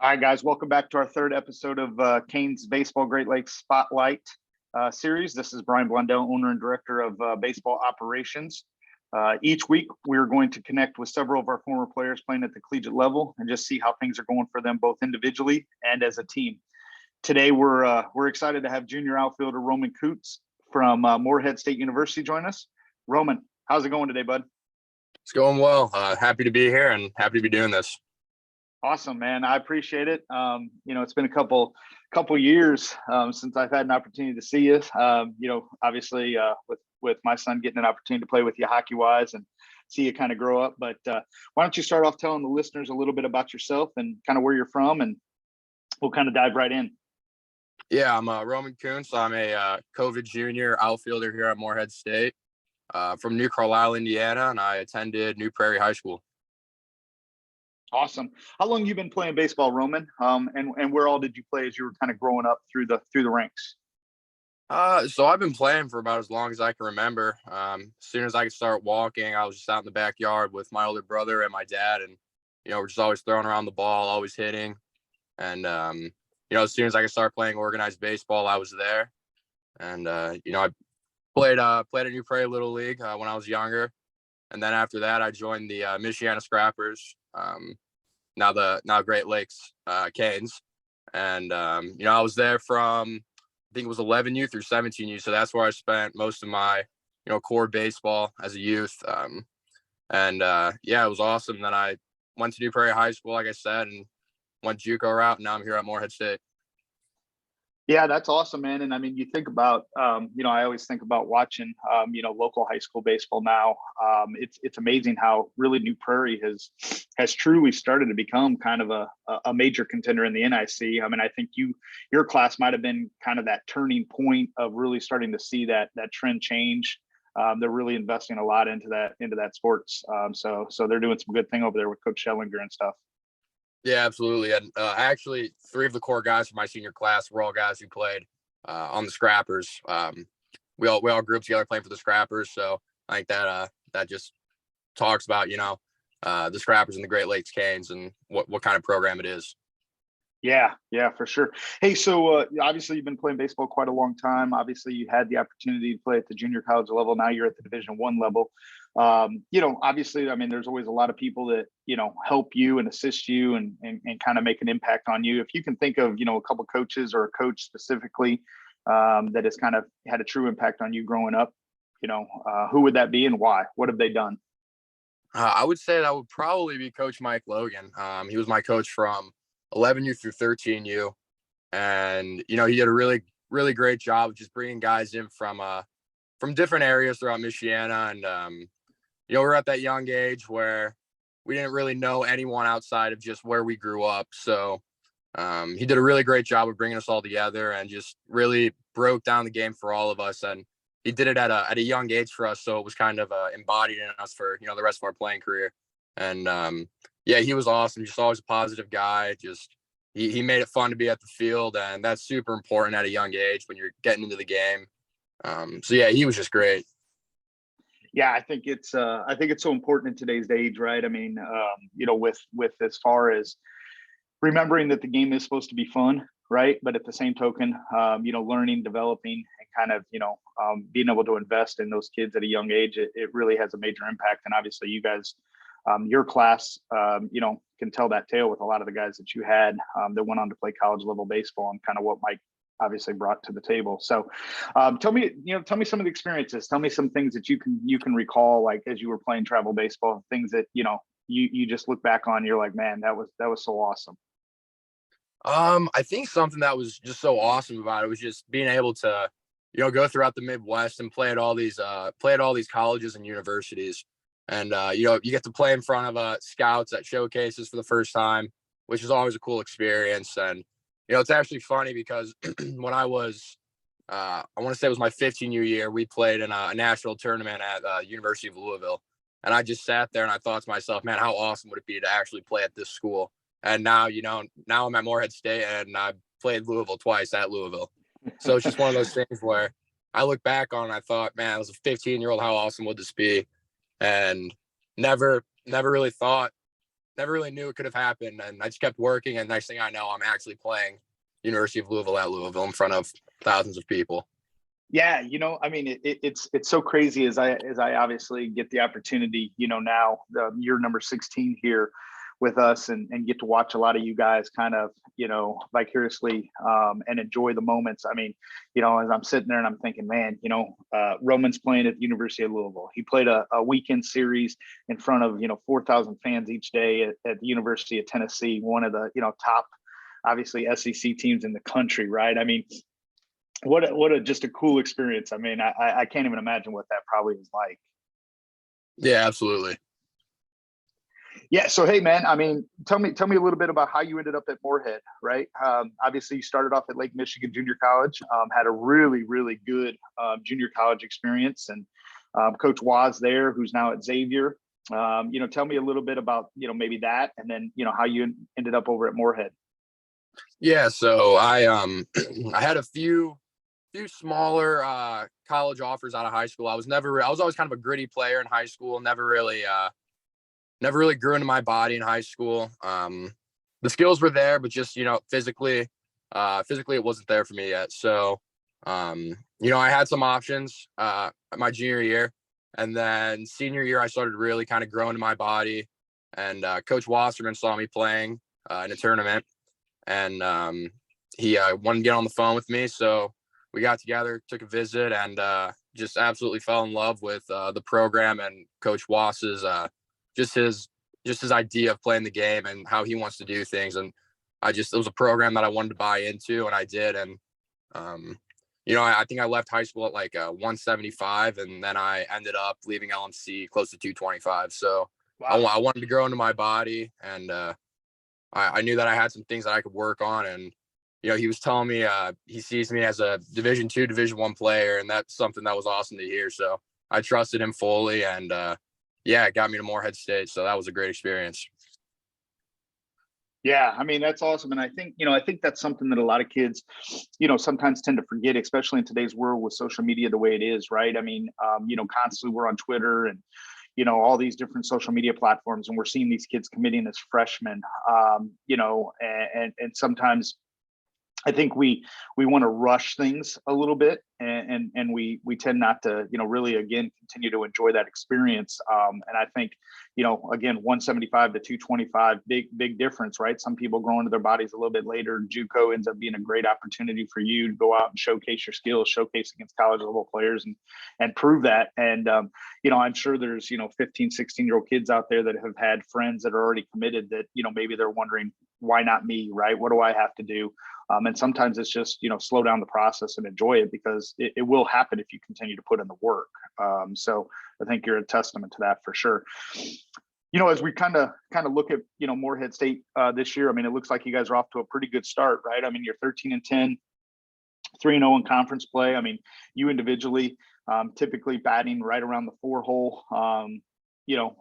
All right, guys, welcome back to our third episode of Kane's Baseball Great Lakes Spotlight series. This is Brian Blondell, owner and director of baseball operations. Each week, we're going to connect with several of our former players playing at the collegiate level and just see how things are going for them both individually and as a team. Today, we're excited to have junior outfielder Roman Kuntz from Morehead State University join us. Roman, how's it going today, bud? It's going well. Happy to be here and happy to be doing this. Awesome, man. I appreciate it. It's been a couple years since I've had an opportunity to see you. Obviously, with my son getting an opportunity to play with you hockey wise and see you kind of grow up. But why don't you start off telling the listeners a little bit about yourself and kind of where you're from, and we'll kind of dive right in. Yeah, I'm Roman Kuntz. I'm a COVID junior outfielder here at Morehead State from New Carlisle, Indiana, and I attended New Prairie High School. Awesome. How long have you been playing baseball, Roman? And where all did you play as you were kind of growing up through the ranks? So I've been playing for about as long as I can remember. As soon as I could start walking, I was just out in the backyard with my older brother and my dad, and we're just always throwing around the ball, always hitting. And as soon as I could start playing organized baseball, I was there. And I played at New Prairie Little League when I was younger, and then after that, I joined the Michiana Scrappers. Now Great Lakes Canes. And, I was there from, I think it was 11U through 17U. So that's where I spent most of my, core baseball as a youth. It was awesome. Then I went to New Prairie High School, like I said, and went JUCO route. And now I'm here at Morehead State. Yeah, that's awesome, man. And I mean, you think about, I always think about watching, local high school baseball now. It's amazing how really New Prairie has truly started to become kind of a major contender in the NIC. I mean, I think your class might have been kind of that turning point of really starting to see that trend change. They're really investing a lot into that sports. So they're doing some good thing over there with Coach Schellinger and stuff. Yeah, absolutely. And actually, 3 of the core guys from my senior class were all guys who played on the Scrappers. We all grouped together playing for the Scrappers. So I think that just talks about, the Scrappers and the Great Lakes Canes and what kind of program it is. Yeah, for sure. Hey, so obviously you've been playing baseball quite a long time. Obviously you had the opportunity to play at the junior college level. Now you're at the Division I level. Obviously, I mean, there's always a lot of people that, help you and assist you and kind of make an impact on you. If you can think of, a couple coaches or a coach specifically that has kind of had a true impact on you growing up, who would that be and why? What have they done? I would say that would probably be Coach Mike Logan. He was my coach from 11U through 13U. And, he did a really, really great job of just bringing guys in from different areas throughout Michiana. And, we're at that young age where we didn't really know anyone outside of just where we grew up. So he did a really great job of bringing us all together and just really broke down the game for all of us. And he did it at a young age for us. So it was kind of embodied in us for, the rest of our playing career. And, he was awesome. Just always a positive guy. Just he made it fun to be at the field, and that's super important at a young age when you're getting into the game. He was just great. Yeah, I think it's so important in today's age, right? I mean, with as far as remembering that the game is supposed to be fun, right? But at the same token, learning, developing, and kind of, being able to invest in those kids at a young age, it really has a major impact. And obviously, you guys, your class, can tell that tale with a lot of the guys that you had that went on to play college level baseball and kind of what Mike obviously brought to the table. So tell me some of the experiences. Tell me some things that you can recall, like as you were playing travel baseball, things that, you just look back on, you're like, man, that was so awesome. I think something that was just so awesome about it was just being able to, go throughout the Midwest and play at all these colleges and universities. And, you get to play in front of scouts at showcases for the first time, which is always a cool experience. And, it's actually funny because when I was, I want to say it was my 15U year, we played in a national tournament at University of Louisville. And I just sat there and I thought to myself, man, how awesome would it be to actually play at this school? And now, now I'm at Morehead State and I played Louisville twice at Louisville. So it's just one of those things where I look back on and I thought, man, as a 15-year-old, how awesome would this be? And never really thought never really knew it could have happened. And I just kept working. And next thing I know, I'm actually playing University of Louisville at Louisville in front of thousands of people. Yeah, I mean, it's so crazy as I obviously get the opportunity, now year number 16 here with us and get to watch a lot of you guys kind of, vicariously and enjoy the moments. I mean, as I'm sitting there and I'm thinking, man, Roman's playing at the University of Louisville. He played a weekend series in front of, 4,000 fans each day at the University of Tennessee, one of the, top, obviously SEC teams in the country, right? I mean, what a just a cool experience. I mean, I can't even imagine what that probably was like. Yeah, absolutely. Yeah. So, hey, man, I mean, tell me a little bit about how you ended up at Morehead, right? Obviously, you started off at Lake Michigan Junior College, had a really, really good junior college experience, and Coach Waz there, who's now at Xavier. Tell me a little bit about, maybe that, and then, how you ended up over at Morehead. Yeah. So I I had a few smaller college offers out of high school. I was always kind of a gritty player in high school. Never really grew into my body in high school. The skills were there, but just, physically it wasn't there for me yet. So, I had some options my junior year, and then senior year, I started really kind of growing in my body. And Coach Wasserman saw me playing in a tournament, and he wanted to get on the phone with me. So we got together, took a visit, and just absolutely fell in love with the program and Coach Wass's just his idea of playing the game and how he wants to do things. And it was a program that I wanted to buy into, and I did. And, I think I left high school at like 175, and then I ended up leaving LMC close to 225. So wow. I wanted to grow into my body, and I knew that I had some things that I could work on. And, he was telling me he sees me as a Division II, Division I player, and that's something that was awesome to hear. So I trusted him fully, and it got me to Morehead State. So that was a great experience. Yeah, I mean, that's awesome. And I think that's something that a lot of kids, sometimes tend to forget, especially in today's world with social media the way it is, right? I mean, constantly we're on Twitter and, all these different social media platforms, and we're seeing these kids committing as freshmen, and sometimes I think we want to rush things a little bit, and we tend not to, really, again, continue to enjoy that experience. And I think, again, 175 to 225, big difference, right? Some people grow into their bodies a little bit later. JUCO ends up being a great opportunity for you to go out and showcase your skills, showcase against college level players, and prove that. And I'm sure there's 15, 16-year-old kids out there that have had friends that are already committed that maybe they're wondering, why not me, right? What do I have to do? And sometimes it's just, slow down the process and enjoy it, because it will happen if you continue to put in the work. So I think you're a testament to that for sure. As we kind of look at, Morehead State this year, I mean, it looks like you guys are off to a pretty good start, right? I mean, you're 13-10, 3-0 in conference play. I mean, you individually typically batting right around the 4-hole,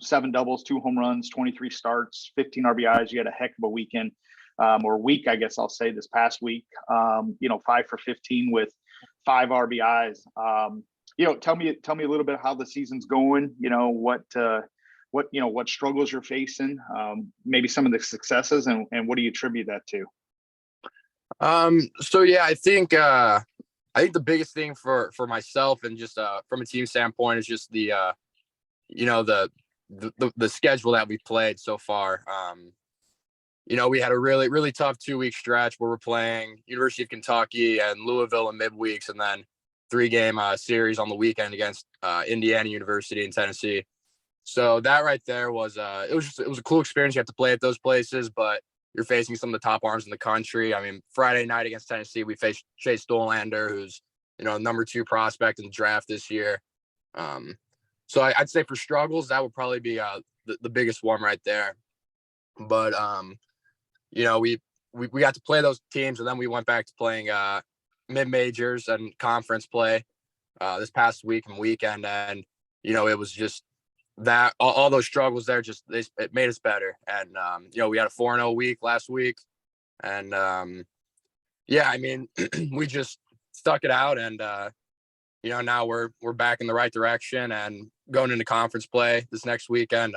7 doubles, 2 home runs, 23 starts, 15 RBIs. You had a heck of a weekend. Or week, I guess I'll say, this past week, 5 for 15 with 5 RBIs. Tell me a little bit how the season's going, what struggles you're facing, maybe some of the successes, and what do you attribute that to? So yeah, I think the biggest thing for myself, and just from a team standpoint, is just the schedule that we've played so far. We had a really, really tough 2-week stretch where we're playing University of Kentucky and Louisville in midweeks, and then 3-game series on the weekend against Indiana University in Tennessee. So that right there was it was a cool experience. You have to play at those places, but you're facing some of the top arms in the country. I mean, Friday night against Tennessee, we faced Chase Stolander, who's number 2 prospect in the draft this year. So I'd say for struggles, that would probably be the biggest one right there. But we got to play those teams, and then we went back to playing mid majors and conference play this past week and weekend, and it was just that all those struggles there, just it made us better. And we had a 4-0 week last week, and I mean, we just stuck it out, and now we're back in the right direction and going into conference play this next weekend.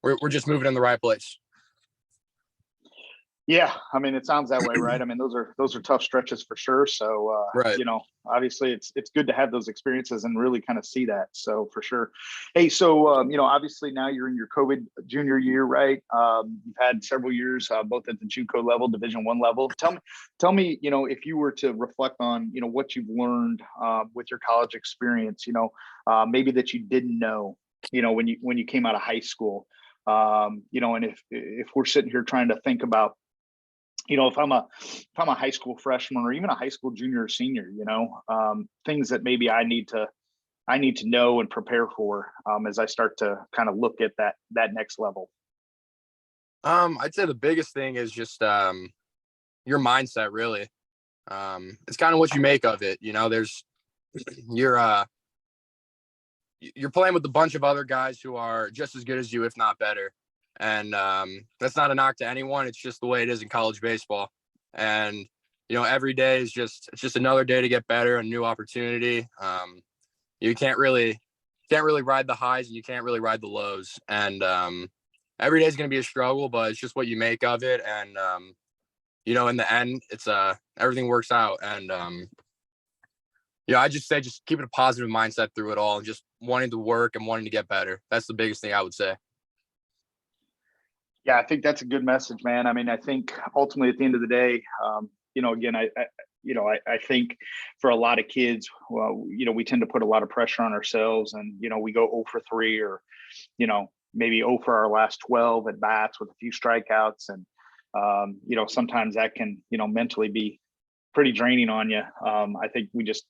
we're just moving in the right place. Yeah, I mean, it sounds that way, right? I mean, those are tough stretches for sure. So, Right. obviously, it's good to have those experiences and really kind of see that. So, for sure. Hey, so obviously now you're in your COVID junior year, right? You've had several years, both at the JUCO level, Division I level. Tell me, if you were to reflect on, what you've learned with your college experience, maybe that you didn't know, when you came out of high school. And if we're sitting here trying to think about, if I'm a high school freshman or even a high school junior or senior, things that maybe I need to know and prepare for as I start to kind of look at that next level. I'd say the biggest thing is just your mindset, really. It's kind of what you make of it. There's you're playing with a bunch of other guys who are just as good as you, if not better. And that's not a knock to anyone. It's just the way it is in college baseball. And, every day is it's just another day to get better, a new opportunity. You can't really ride the highs and you can't really ride the lows. And every day is going to be a struggle, but it's just what you make of it. And, in the end, it's everything works out. And, I just say, just keeping a positive mindset through it all and just wanting to work and wanting to get better. That's the biggest thing I would say. Yeah, I think that's a good message, man. I mean, I think ultimately at the end of the day, again, I think for a lot of kids, well, we tend to put a lot of pressure on ourselves and, we go 0 for 3 or, maybe 0 for our last 12 at bats with a few strikeouts. And, sometimes that can, mentally be pretty draining on you. I think we just,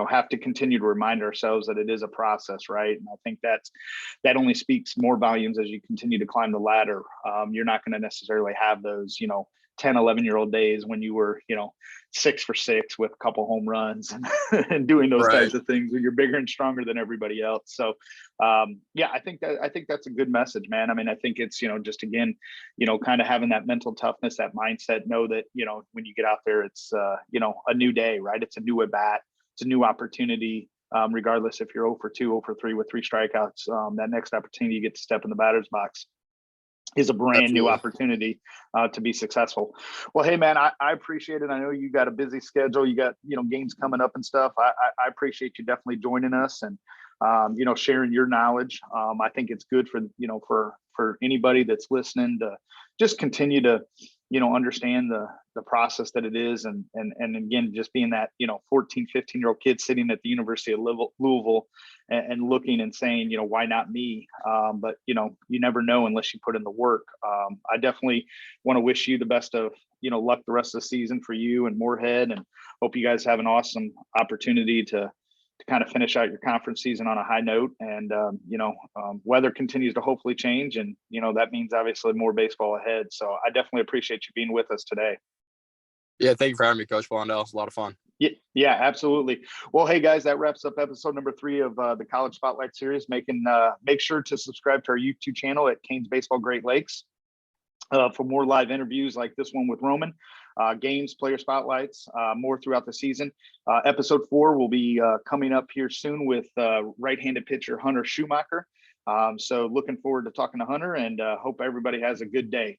have to continue to remind ourselves that it is a process, right? And I think that only speaks more volumes as you continue to climb the ladder. You're not going to necessarily have those, 10, 11-year-old days when you were, 6 for 6 with a couple home runs and doing those Right. types of things when you're bigger and stronger than everybody else. So, I think that's a good message, man. I mean, I think it's, just again, kind of having that mental toughness, that mindset, know that, when you get out there, it's, a new day, right? It's a new at bat. It's a new opportunity, regardless if you're 0 for 2, 0 for 3 with 3 strikeouts. That next opportunity you get to step in the batter's box is a brand new opportunity to be successful. Well, hey, man, I appreciate it. I know you got a busy schedule. You got, games coming up and stuff. I appreciate you definitely joining us and, sharing your knowledge. I think it's good for anybody that's listening to just continue to, understand the process that it is. And again, just being that, 14, 15-year-old kid sitting at the University of Louisville and looking and saying, why not me? But, you never know unless you put in the work. I definitely want to wish you the best of, luck the rest of the season for you and Morehead, and hope you guys have an awesome opportunity to kind of finish out your conference season on a high note. And, weather continues to hopefully change. And, that means obviously more baseball ahead. So I definitely appreciate you being with us today. Yeah, thank you for having me, Coach Blondell. It's a lot of fun. Yeah, absolutely. Well, hey guys, that wraps up episode number 3 of the College Spotlight series. Make sure to subscribe to our YouTube channel at Canes Baseball Great Lakes for more live interviews like this one with Roman, games, player spotlights, more throughout the season. Episode 4 will be coming up here soon with right-handed pitcher Hunter Schumacher. So looking forward to talking to Hunter, and hope everybody has a good day.